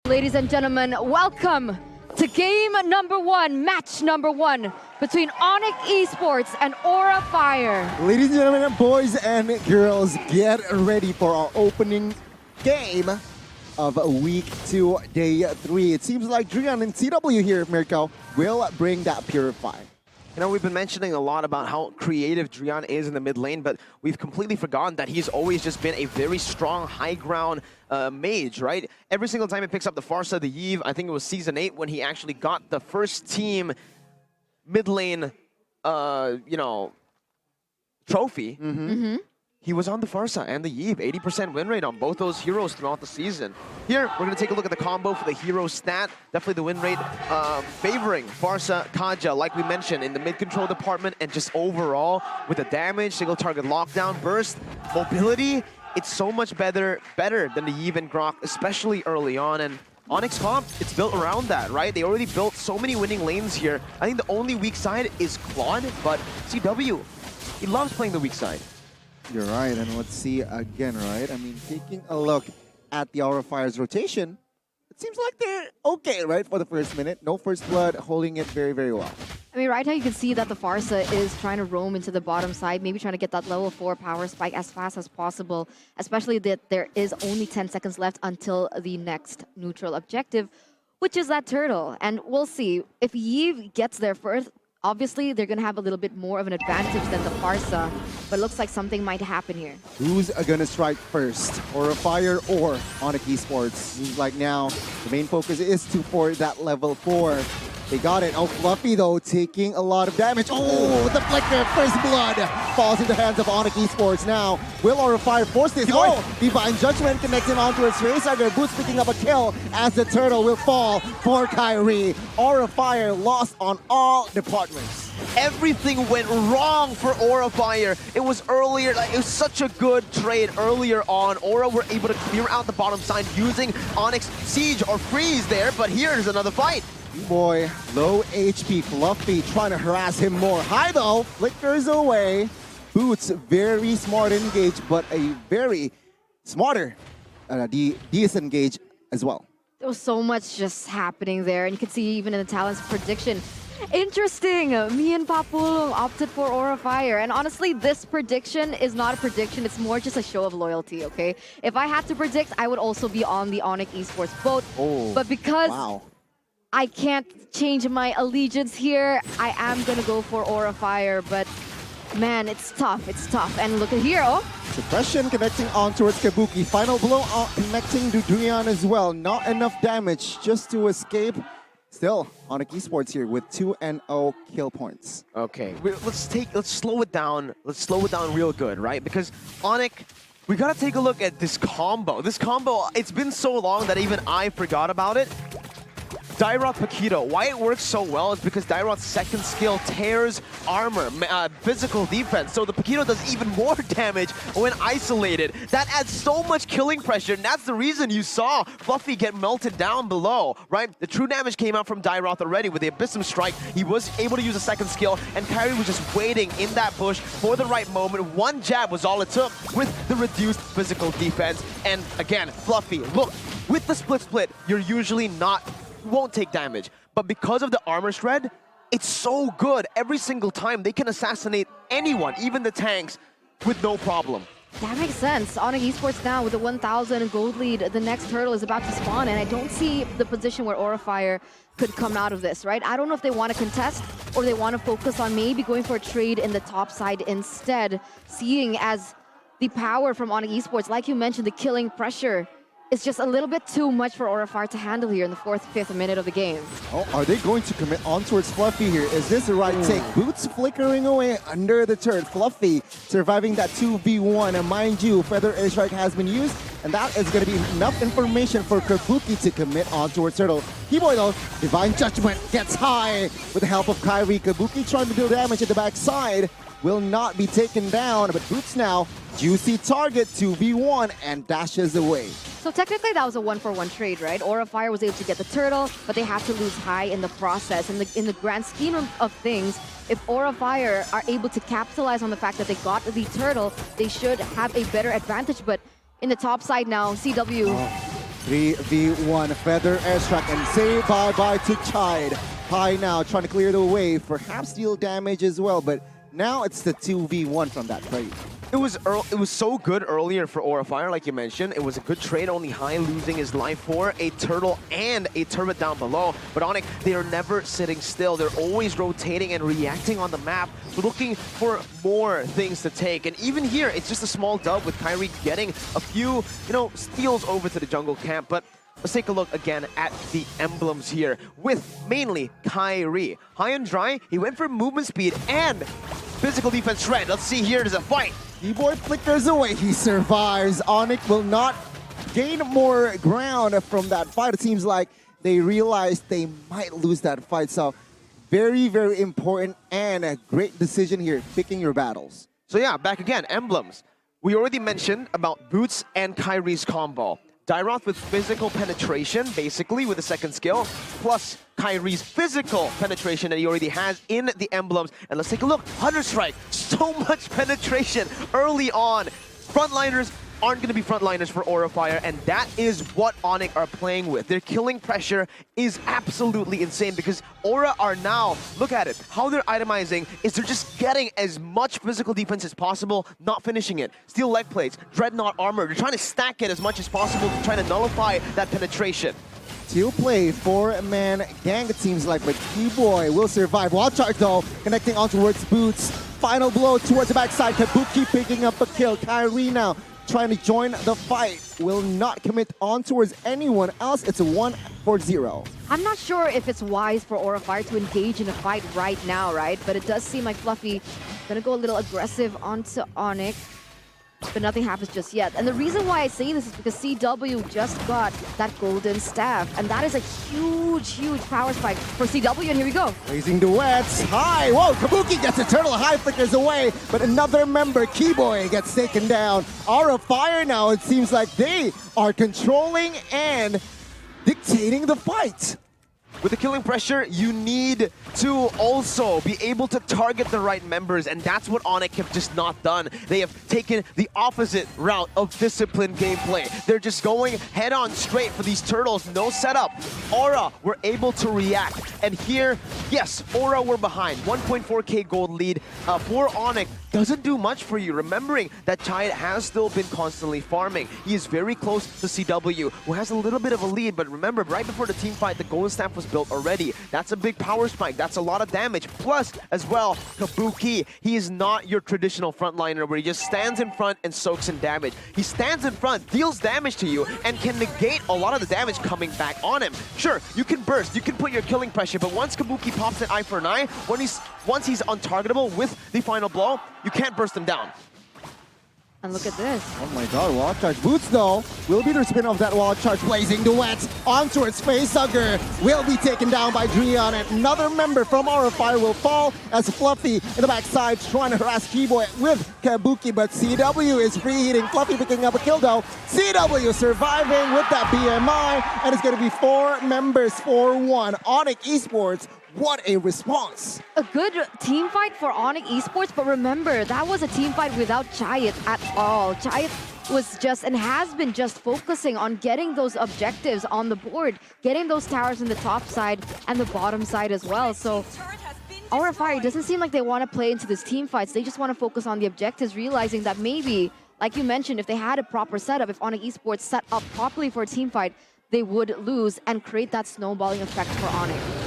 Ladies and gentlemen, welcome to game number one, match number one between ONIC Esports and Aura Fire. Ladies and gentlemen, boys and girls, get ready for our opening game of week 2, day 3. It seems like Drian and CW here, Mirko, will bring that Purify. You know, we've been mentioning a lot about how creative Drian is in the mid lane, but we've completely forgotten that he's always just been a very strong, high ground mage, right? Every single time he picks up the Farsa, the Eve, I think it was Season 8 when he actually got the first team mid lane, trophy. He was on the Farsa and the Eve, 80% win rate on both those heroes throughout the season. Here, we're going to take a look at the combo for the hero stat. Definitely the win rate favoring Farsa, Kaja, like we mentioned, in the mid-control department, and just overall with the damage, single target lockdown, burst, mobility. It's so much better than the Eve and Grok, especially early on. And ONIC comp, it's built around that, right? They already built so many winning lanes here. I think the only weak side is Claude, but CW, he loves playing the weak side. You're right, and let's see again, right? I mean, taking a look at the Aura Fire's rotation, it seems like they're okay, right, for the first minute. No first blood, holding it very, very well. I mean, right now you can see that the Farsa is trying to roam into the bottom side, maybe trying to get that level 4 power spike as fast as possible, especially that there is only 10 seconds left until the next neutral objective, which is that turtle. And we'll see. If Yves gets there first, obviously they're going to have a little bit more of an advantage than the Farsa, but it looks like something might happen here. Who's going to strike first? Aura Fire or ONIC Esports? Seems like now the main focus is for that level 4. They got it. Oh, Fluffy, though, taking a lot of damage. Oh, the flicker, first blood falls into the hands of ONIC Esports now. Will Aura Fire force this? Oh, Divine Judgment connects him onto its face. Boots picking up a kill as the turtle will fall for Kyrie. Aura Fire lost on all departments. Everything went wrong for Aura Fire. It was earlier, it was such a good trade earlier on. Aura were able to clear out the bottom side using Onyx Siege or Freeze there, but here's another fight. Boy, low HP, Fluffy trying to harass him more. High though, flickers away. Boots, very smart engage, but a very smarter disengage as well. There was so much just happening there, and you can see even in the talent's prediction. Interesting, me and Papulong opted for Aura Fire, and honestly, this prediction is not a prediction, it's more just a show of loyalty, okay? If I had to predict, I would also be on the ONIC Esports boat, but because I can't change my allegiance here, I am gonna go for Aura Fire, but man, it's tough, and look at here, Suppression connecting on towards Kabuki, final blow connecting to Drian as well, not enough damage just to escape. Still, ONIC Esports here with 2-0 kill points. Okay, let's slow it down. Let's slow it down real good, right? Because ONIC, we gotta take a look at this combo. This combo, it's been so long that even I forgot about it. Dairoth Paquito, why it works so well is because Dairoth's second skill tears armor, physical defense, so the Paquito does even more damage when isolated. That adds so much killing pressure, and that's the reason you saw Fluffy get melted down below, right? The true damage came out from Dairoth already with the Abyssum Strike. He was able to use a second skill, and Kyrie was just waiting in that bush for the right moment. One jab was all it took with the reduced physical defense. And again, Fluffy, look, with the split, you're usually won't take damage, but because of the armor shred, it's so good. Every single time they can assassinate anyone, even the tanks, with no problem. That makes sense. ONIC Esports now with a 1,000 gold lead. The next turtle is about to spawn, and I don't see the position where Aura Fire could come out of this, right? I don't know if they want to contest or they want to focus on maybe going for a trade in the top side instead, seeing as the power from ONIC Esports, like you mentioned, the killing pressure, it's just a little bit too much for Aura Fire to handle here in the 4th, 5th minute of the game. Oh, are they going to commit on towards Fluffy here? Is this the right take? Boots flickering away under the turret. Fluffy surviving that 2v1. And mind you, Feather Airstrike has been used, and that is going to be enough information for Kabuki to commit on towards Turtle. Keyboy though, Divine Judgment gets high with the help of Kyrie. Kabuki trying to deal damage at the backside. Will not be taken down, but Boots now, juicy target 2v1 and dashes away. So technically that was a 1-for-1 trade, right? Aura Fire was able to get the turtle, but they have to lose high in the process. In the grand scheme of things, if Aura Fire are able to capitalize on the fact that they got the turtle, they should have a better advantage. But in the top side now, CW 3v1 Feather Airstrike and say bye-bye to Chide. High now, trying to clear the way, perhaps deal damage as well, but now it's the 2v1 from that trade. It was so good earlier for Aura Fire, like you mentioned. It was a good trade, only High losing his life for a turtle and a turret down below. But ONIC, they are never sitting still. They're always rotating and reacting on the map, looking for more things to take. And even here, it's just a small dub with Kyrie getting a few, steals over to the jungle camp. But let's take a look again at the emblems here with mainly Kyrie. High and dry, he went for movement speed and physical defense shred. Let's see here, there's a fight. Keyboard flickers away, he survives. ONIC will not gain more ground from that fight. It seems like they realized they might lose that fight. So very, very important and a great decision here, picking your battles. So yeah, back again, emblems. We already mentioned about Boots and Kyrie's combo. Dyroth with physical penetration, basically, with the second skill, plus Kyrie's physical penetration that he already has in the emblems. And let's take a look. Hunter Strike, so much penetration early on. Frontliners aren't going to be frontliners for Aura Fire, and that is what ONIC are playing with. Their killing pressure is absolutely insane because Aura are now, look at it, how they're itemizing is they're just getting as much physical defense as possible, not finishing it. Steel leg plates, Dreadnought armor, they're trying to stack it as much as possible to try to nullify that penetration. Teal play, 4-man gang it seems like, but Keyboy will survive. Wild charge though, connecting on towards Boots. Final blow towards the backside, Kabuki picking up a kill. Kyrie now trying to join the fight, will not commit on towards anyone else. It's a 1-4-0. I'm not sure if it's wise for Aura Fire to engage in a fight right now, right? But it does seem like Fluffy gonna go a little aggressive onto ONIC, but nothing happens just yet. And the reason why I say this is because CW just got that golden staff, and that is a huge, huge power spike for CW, and here we go. Raising duets, High, whoa, Kabuki gets a turtle, High flickers away, but another member, Keyboy, gets taken down. Aura Fire now, it seems like they are controlling and dictating the fight. With the killing pressure, you need to also be able to target the right members, and that's what ONIC have just not done. They have taken the opposite route of disciplined gameplay. They're just going head-on straight for these turtles, no setup. Aura were able to react, and here, yes, Aura were behind. 1.4k gold lead for ONIC. Doesn't do much for you, remembering that Chide has still been constantly farming. He is very close to CW, who has a little bit of a lead, but remember, right before the team fight, the golden staff was built already. That's a big power spike. That's a lot of damage. Plus, as well, Kabuki, he is not your traditional frontliner where he just stands in front and soaks in damage. He stands in front, deals damage to you, and can negate a lot of the damage coming back on him. Sure, you can burst, you can put your killing pressure, but once Kabuki pops an eye for an eye, once he's untargetable with the final blow, you can't burst him down. And look at this. Oh my god, Wild Charge. Boots though will be the spin of that Wild Charge. Blazing duets on towards Facehugger. Will be taken down by Drion, and another member from Aura Fire will fall as Fluffy in the backside trying to harass Keyboy with Kabuki, but CW is free hitting. Fluffy picking up a kill though. CW surviving with that BMI, and it's going to be 4 members for 1. ONIC Esports, what a response. A good team fight for ONIC Esports, but remember, that was a team fight without Chayat at all. Chayat was just and has been just focusing on getting those objectives on the board, getting those towers in the top side and the bottom side as well. So Aura Fire doesn't seem like they want to play into this team fights. They just want to focus on the objectives, realizing that maybe, like you mentioned, if they had a proper setup, if ONIC Esports set up properly for a team fight, they would lose and create that snowballing effect for ONIC.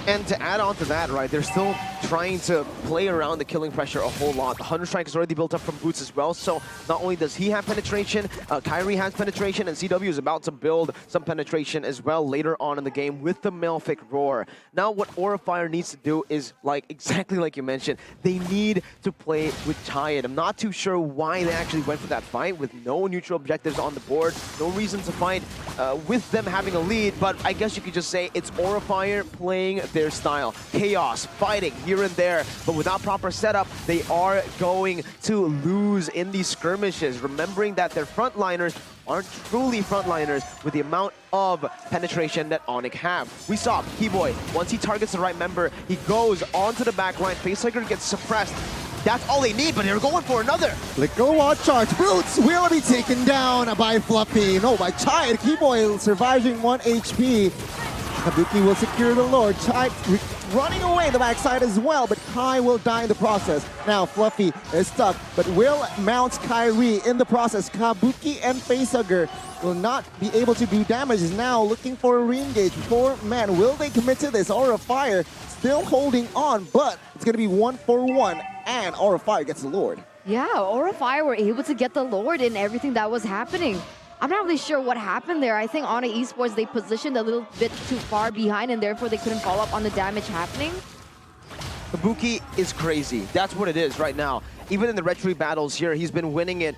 And to add on to that, right, they're still trying to play around the killing pressure a whole lot. The Hunter Strike is already built up from Boots as well, so not only does he have penetration, Kyrie has penetration, and CW is about to build some penetration as well later on in the game with the Malefic Roar. Now what Aura Fire needs to do is, exactly like you mentioned, they need to play with Chayat. I'm not too sure why they actually went for that fight with no neutral objectives on the board, no reason to fight with them having a lead, but I guess you could just say it's Aura Fire playing their style. Chaos, fighting here and there, but without proper setup, they are going to lose in these skirmishes, remembering that their frontliners aren't truly frontliners with the amount of penetration that ONIC have. We saw Keyboy, once he targets the right member, he goes onto the back line, Facehugger gets suppressed. That's all they need, but they're going for another. Flicker wall charge. Boots will be taken down by Fluffy. No, by Chai. Keyboy surviving 1 HP. Kabuki will secure the Lord. Chai running away the backside as well, but Kai will die in the process. Now Fluffy is stuck, but will mount Kyrie in the process. Kabuki and Facehugger will not be able to do damage. Is now looking for a re-engage. 4 men. Will they commit to this? Aura Fire still holding on, but it's going to be 1-for-1, and Aura Fire gets the Lord. Yeah, Aura Fire were able to get the Lord in everything that was happening. I'm not really sure what happened there. I think ONIC Esports, they positioned a little bit too far behind and therefore they couldn't follow up on the damage happening. Kabuki is crazy. That's what it is right now. Even in the Red Tree battles here, he's been winning it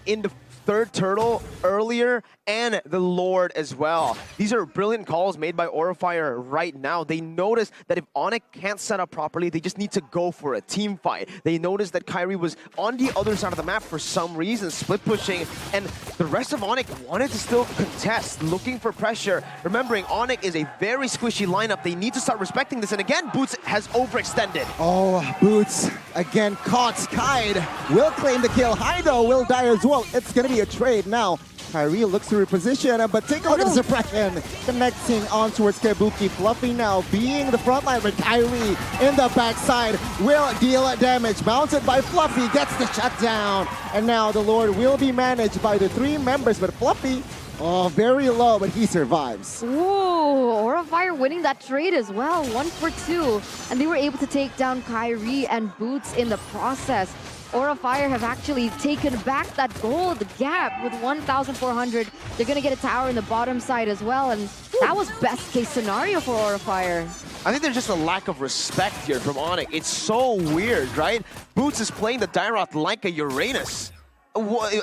in the third turtle earlier and the Lord as well. These are brilliant calls made by Aura Fire right now. They notice that if ONIC can't set up properly, they just need to go for a team fight. They noticed that Kyrie was on the other side of the map for some reason, split pushing, and the rest of ONIC wanted to still contest, looking for pressure. Remembering, ONIC is a very squishy lineup. They need to start respecting this, and again, Boots has overextended. Oh, Boots again caught. Kide will claim the kill. Haido will die as well. It's going to be a trade now. Kyrie looks to reposition, but take a look at the suppression. Connecting on towards Kabuki. Fluffy now being the front line, but Kyrie in the backside will deal damage. Mounted by Fluffy, gets the shutdown. And now the Lord will be managed by the 3 members, but Fluffy, oh, very low, but he survives. Ooh, Aura Fire winning that trade as well, 1-for-2. And they were able to take down Kyrie and Boots in the process. Aura Fire have actually taken back that gold gap with 1,400. They're going to get a tower in the bottom side as well, and that was best case scenario for Aura Fire. I think there's just a lack of respect here from ONIC. It's so weird, right? Boots is playing the Dairoth like a Uranus.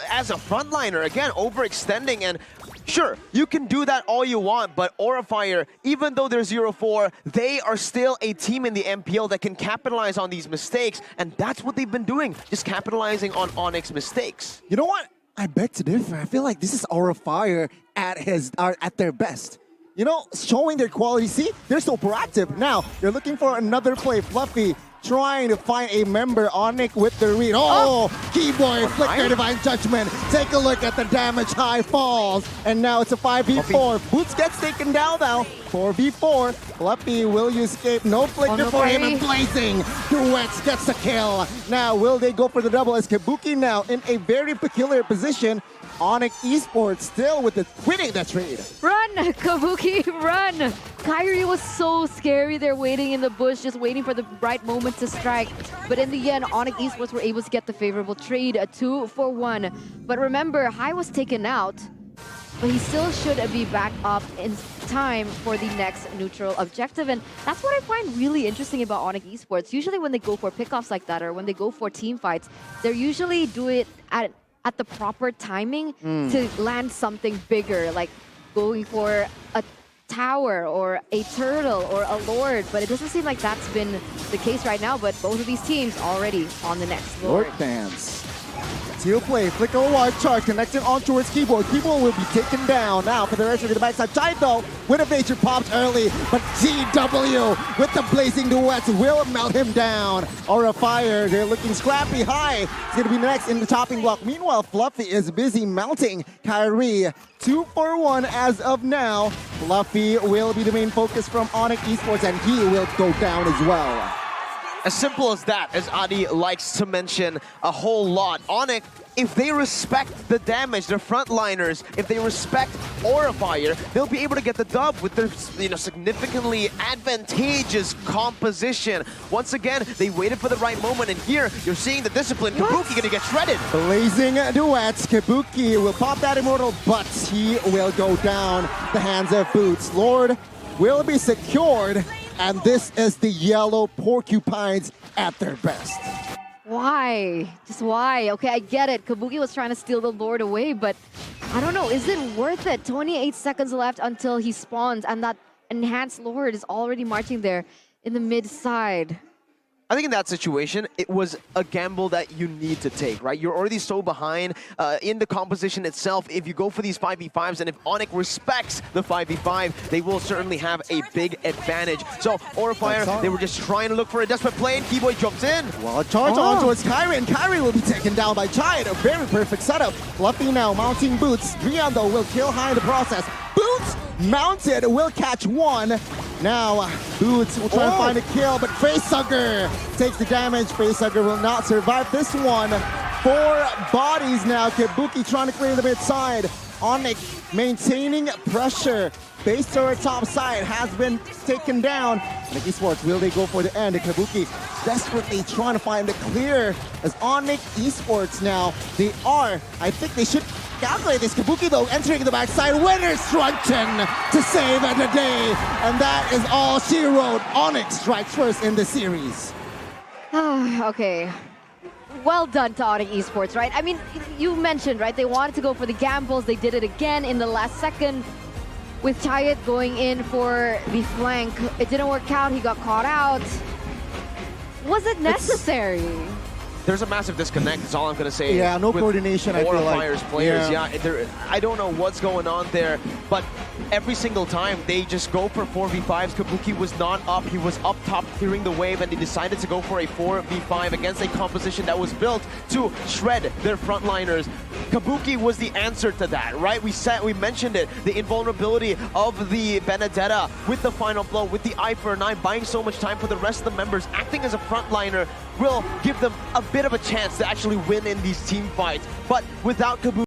As a frontliner, again, overextending, and sure, you can do that all you want, but Aura Fire, even though they're 0-4, they are still a team in the MPL that can capitalize on these mistakes, and that's what they've been doing, just capitalizing on ONIC's mistakes. You know what? I beg to differ. I feel like this is Aura Fire at their best. You know, showing their quality. See, they're so proactive. Now, they're looking for another play. Fluffy trying to find a member. ONIC with the read. Oh, Keyboy, Flicker, Divine Judgment. Take a look at the damage. High falls. And now it's a 5v4. Boots gets taken down now. 4v4. Fluffy, will you escape? No Flicker for him. And Blazing. Duets gets the kill. Now, will they go for the double as Kabuki now in a very peculiar position? ONIC Esports still with the winning that trade. Run, Kabuki, run! Kyrie was so scary. They're waiting in the bush, just waiting for the right moment to strike. But in the end, ONIC Esports were able to get the favorable trade, a 2-for-1. But remember, Hai was taken out, but he still should be back up in time for the next neutral objective. And that's what I find really interesting about ONIC Esports. Usually when they go for pickoffs like that, or when they go for team fights, they usually do it at the proper timing to land something bigger, like going for a tower or a turtle or a lord, but it doesn't seem like that's been the case right now, but both of these teams already on the next lord. Fans. Teal play, Flicker wide charge, connected on towards Keyboard. Keyboard will be taken down now for the rest of the backside. Giant though, Winnovation popped early, but GW with the blazing duets will melt him down. Aura Fire, they're looking scrappy. High, it's gonna be next in the topping block. Meanwhile, Fluffy is busy melting Kyrie. 2-for-1 as of now. Fluffy will be the main focus from ONIC Esports, and he will go down as well. As simple as that, as Adi likes to mention a whole lot. ONIC, if they respect the damage, their frontliners, if they respect Aura Fire, they'll be able to get the dub with their significantly advantageous composition. Once again, they waited for the right moment, and here you're seeing the discipline. Kabuki gonna get shredded. Blazing duets. Kabuki will pop that immortal, but he will go down the hands of Boots. Lord will be secured. And this is the yellow porcupines at their best. Why? Just why? Okay, I get it. Kabuki was trying to steal the Lord away, but I don't know. Is it worth it? 28 seconds left until he spawns, and that enhanced Lord is already marching there in the mid side. I think in that situation, it was a gamble that you need to take, right? You're already so behind in the composition itself. If you go for these 5v5s, and if ONIC respects the 5v5, they will certainly have a big advantage. So, Aurafire, they were just trying to look for a desperate play, and Keyboy jumps in. Well, a charge on towards Kyrie, and Kyrie will be taken down by Giant. A very perfect setup. Fluffy now mounting Boots. Drian, though, will kill high in the process. Boots mounted, will catch one. Now, Boots will try to find a kill, but Facehugger takes the damage. Facehugger will not survive this one. 4 bodies now. Kabuki trying to clear the mid side. ONIC maintaining pressure. Base turret top side has been taken down. ONIC Esports, will they go for the end? Kabuki desperately trying to find the clear as ONIC Esports now. They are, I think they should calculate this. Kabuki though entering the backside. Winner Strunchen to save the day. And that is all she wrote. ONIC strikes first in the series. Okay. Well done to ONIC Esports, right? I mean, you mentioned, right? They wanted to go for the gambles. They did it again in the last second with Chayet going in for the flank. It didn't work out. He got caught out. Was it necessary? There's a massive disconnect, is all I'm going to say. Yeah, no coordination, I feel like. Fire's players, I don't know what's going on there, but every single time they just go for 4v5s. Kabuki was not up, he was up top clearing the wave, and they decided to go for a 4v5 against a composition that was built to shred their frontliners. Kabuki was the answer to that, right? We mentioned it, the invulnerability of the Benedetta with the final blow, with the eye for an eye, buying so much time for the rest of the members, acting as a frontliner will give them a bit of a chance to actually win in these team fights. But without Kabuki,